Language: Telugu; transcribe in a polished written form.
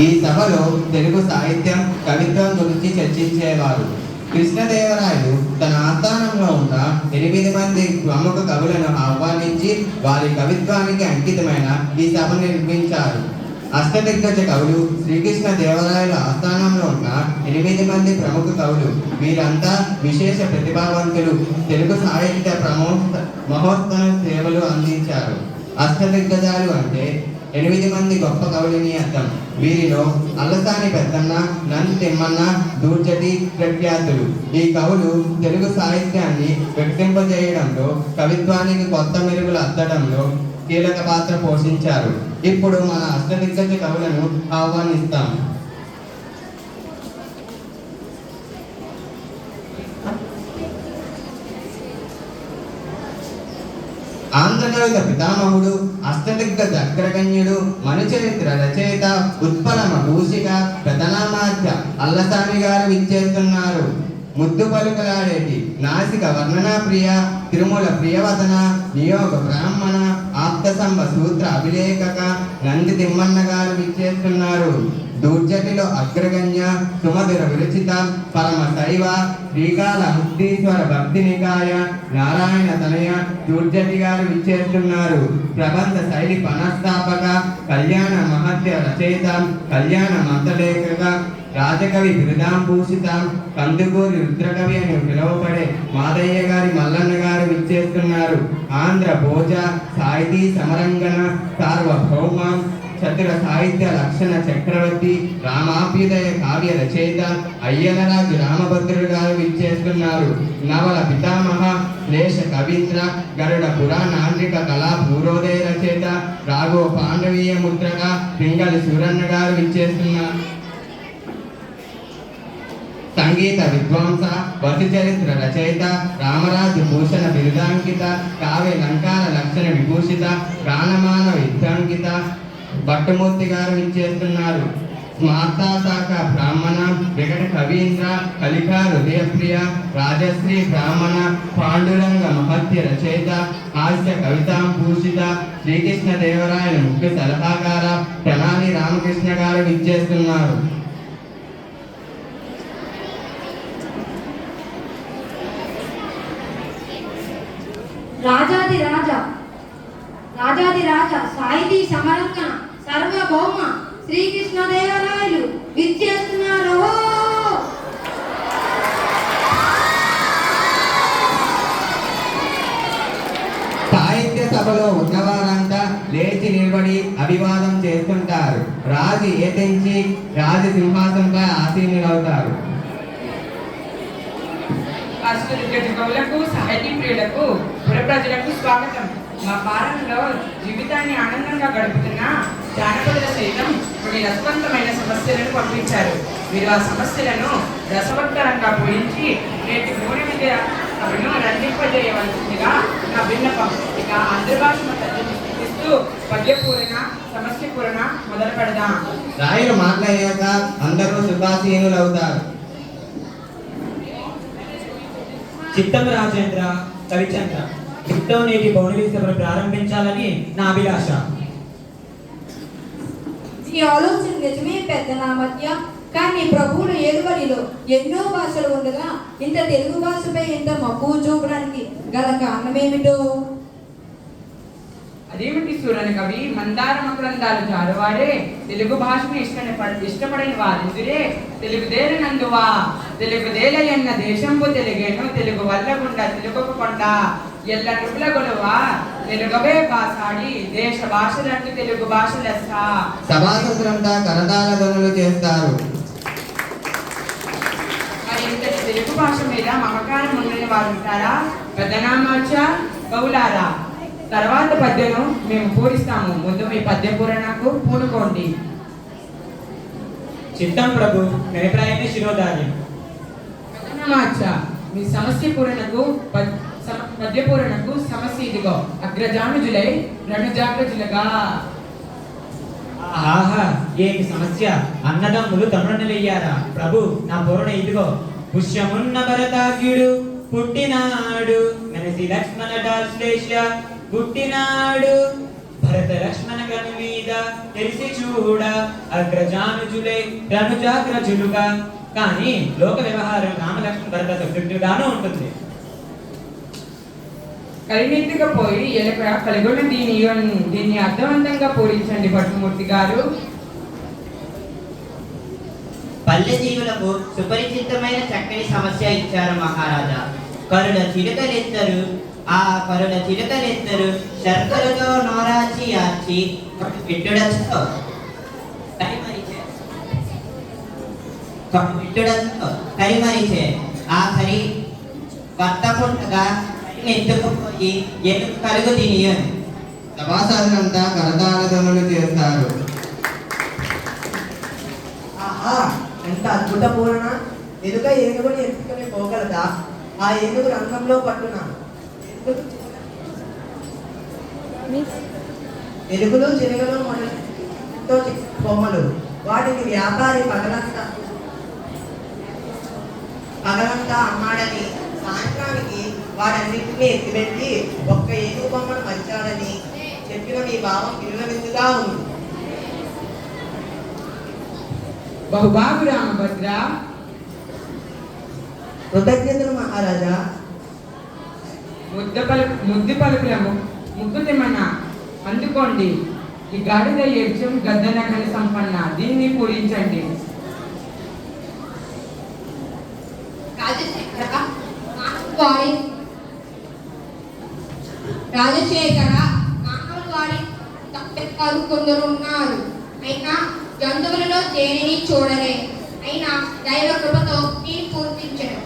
ఈ సభలో తెలుగు సాహిత్యం, కవిత్వం గురించి చర్చించేవారు. కృష్ణదేవరాయలు తన ఆస్థానంలో ఉన్న 8 మంది ప్రముఖ కవులను ఆహ్వానించి వారి కవిత్వానికి అంకితమైన ఈ సభను నిర్మించారు. అష్టదిగ్గజ కవులు శ్రీకృష్ణదేవరాయల ఆస్థానంలో ఉన్న 8 మంది ప్రముఖ కవులు. వీరంతా విశేష ప్రతిభావంతులు. తెలుగు సాహిత్య మహోత్తర సేవలు అందించారు. అష్టదిగ్గజాలు అంటే 8 మంది గొప్ప కవులని అర్థం. వీరిలో అల్లసాని పెద్దన్న, నంది తిమ్మన్న, దూర్జటి ప్రఖ్యాతులు. ఈ కవులు తెలుగు సాహిత్యాన్ని వ్యక్తింపజేయడంలో, కవిత్వానికి కొత్త మెరుగులు అద్దడంలో కీలక పాత్ర పోషించారు. ఇప్పుడు మన అష్టదిగ్గజ కవులను ఆహ్వానిస్తాం. ఆంధ్రకవిత పితామహుడు, అష్టదిగ్గజ అగ్రగణ్యుడు, మనుచరిత్ర రచయిత, ఉత్పలమ భూషిక, ప్రథనామాత్య అల్లసాని గారు విచ్చేస్తున్నారు. ముద్దు పలుకలాడేటి నాసిక వర్ణనా ప్రియ, తిరుమల ప్రియవదన, నియోగ బ్రాహ్మణ, ఆప్తసంభ సూత్ర అభిలేఖక నంది తిమ్మన్న గారు విచ్చేస్తున్నారు. దూర్జటిలో అగ్రగణ్య, సుమధుర విరచిత, పరమ శైవ, శ్రీకాళ ముక్తీశ్వర భక్తి నికాయ నారాయణ తనయ దూర్జటి గారు విచ్చేస్తున్నారు. ప్రబంధ శైలి పనస్థాపక, కళ్యాణ మహత్య రచయిత, కళ్యాణ మంత్రలేఖక, రాజకవి బిరుదాంభూషిత, కందుకూరి రుద్రకవి అని పిలువబడే మాదయ్య గారి మల్లన్న గారు విచ్చేస్తున్నారు. ఆంధ్ర భోజ సాహితీ సమరంగణ సార్వభౌమ, చతుర సాహిత్య లక్షణ చక్రవర్తి, రామాభ్యుదయ కావ్య రచయిత అయ్యలరాజు రామభద్రుడు గారు విచ్చేస్తున్నారు. నవల పితామహ, శ్లేష కవీంద్ర, గరుడ పురాణాంధ్రిక కళా పూర్వోదయ రచయిత రాఘవ పాండవీయ ముద్రక పింగళి సూరన్న గారు విచ్చేస్తున్నారు. సంగీత విద్వాంస, వసుచరిత్ర రచయిత రామరాజు భూషణ బిరుదాంకిత, కావ్య లంకాల లక్షణ విభూషిత, గానమాన విద్యాంకిత భట్టమూర్తి గారు విచ్చేస్తున్నారు. స్మార్తాశాఖ బ్రాహ్మణ, వికట కవీంద్ర, కలికా హృదయప్రియ, రాజశ్రీ బ్రాహ్మణ, పాండురంగ మహత్య రచయిత, హాస్య కవితాంభూషిత, శ్రీకృష్ణదేవరాయల ముఖ్య సలహాకార తెనాలి రామకృష్ణ గారు విచ్చేస్తున్నారు. రాజాది రాజ సాహితీ సమరంగణ సర్వభౌమ శ్రీకృష్ణదేవరాయలు విచ్చేస్తున్నారు. సాహిత్య సభలో ఉన్నవారంతా లేచి నిలబడి అభివాదం చేస్తుంటారు. రాజు ఏతించి రాజసింహాసనంపై ఆసీనులవుతారు. అష్టదిగ్గజ కవులకు, సాహితీ ప్రియులకు, పుర ప్రజలకు స్వాగతం. మా పాలనలో జీవితాన్ని ఆనందంగా గడుపుతున్న జానపదుల సైతం కొన్ని రసవంతమైన సమస్యలను పంపించారు. మీరు ఆ సమస్యలను రసవత్తరంగా పూరించి నేటి మూడి విద్య సభను రంజింపజేయవలసిందిగా నా విన్నపం. ఇక ఆంధ్రభాష ఇస్తూ పద్యపూరణ, సమస్య పూరణ మొదలు పెడదాం. రాయులు మాట్లాడాక అందరూ సుభాసీనులవుతారు. చిత్తం రాజేంద్ర, కవిచంద్ర, చిత్తం నేటి పౌర్ణమి సభను ప్రారంభించాలని నా అభిలాష. ఈ ఆలోచన నిజమే పెద్ద నామధ్య. కానీ ప్రభువుల ఏలుబడిలో ఎన్నో భాషలు ఉండగా ఇంత తెలుగు భాషపై ఇంత మక్కువ చూపడానికి గల కారణమేమిటో? అదేమిటి సూరన కవి, మందార మకరందాలు జారువారే, తెలుగు భాషను ఇష్టపడని వారెందురే, తెలుగుదేలనందువా, తెలుగుదేలయన్న దేశంబు తెలుగేను, తెలుగు వల్లగుండ తెలుగుకొండ ఎల్ల నువ్వుల గొలువా, తెలుగవే భాషాడి దేశ భాషలంటూ తెలుగు భాష లెస్స. సభాసంతా కరతాళ ధ్వనులు చేస్తారు. మరి ఇంతటి తెలుగు భాష మీద మమకారం ఉండని వారు ఉంటారా? పెద్దనామాచ కవులారా, తర్వాత పద్యను మేము పూరిస్తాము. ముందు మీ పద్య పూరణకు పూనుకోండి. చిత్తం ప్రభు, అభిప్రాయమే శిరోధార్యం. పెద్దనామాచ, మీ సమస్య పూరణకు పద్య పూరణకు సమస్య ఇదిగో. అగ్రజానుజులై రణుజాగ్రజులుగా. ఆహా, ఏమి సమస్య! అన్నదమ్ములు తమ్ముడనలయ్యారా? ప్రభు, నా పూరణ ఇదిగో. పుష్యమున్న భరతాగ్యుడు పుట్టినాడు, మెనసి లక్ష్మణ డాల్శ్లేష పుట్టినాడు. భరత లక్ష్మణ గను మీద తెలిసి చూడ అగ్రజానుజులే రనుజాగ్రజులుగా. కానీ లోక వ్యవహారం రామలక్ష్మణ భరత శత్రుఘ్నులుగాను ఉంటుంది. కలినెత్తుకపోయి ఎలక కలిగొన్న దీన్ని అర్థవంతంగా పూరించండి భట్టుమూర్తి గారు. పల్లె జీవులకు సుపరిచితమైన చక్కని సమస్య ఇచ్చారు మహారాజా. కరుల చిలుకలెత్తరు, ఆ కరుల చిలుకలెత్తరు శర్కరుతో నోరాచి ఆర్చి పిట్టుడతో కరిమరిచే ఆఖరి వత్తకుండగా ఎత్తుకుపోయి ఎలుక కలుగు తినియను. సభాసదులంతా కరతాళ ధ్వనులు చేస్తారు. ఆహా, ఎంత అద్భుతపూర్ణ! ఎలుక ఏనుగుని ఎత్తుకుని పోగలదా? ఆ ఏనుగు రంగంలో పట్టున ఎలుగులు చిలుకలు మొదలతో బొమ్మలు. వాటిని వ్యాపారి పగలంతా అమ్మాడని, సాయంత్రానికి వాటన్నింటినీ ఎత్తిపెట్టి ఒక్క ఏనుగు బొమ్మను మర్చాడని చెప్పిన మీ భావం విలువెందుగా ఉంది. బహుబాబు రామభద్ర, కృతజ్ఞతలు మహారాజా. ముద్దు పలుకుల ముగ్గు తిమ్మన అందుకోండి. ఈ గాడిద ఏడ్చం గద్దన ఘన సంపన్న, దీన్ని పూరించండి. రాజశేఖర, మానవులు వాడి తప్పెత్తారు కొందరు ఉన్నారు. అయినా జంతువులలో దేనిని చూడలే. అయినా దైవ కృపతో నేను పూర్తించను.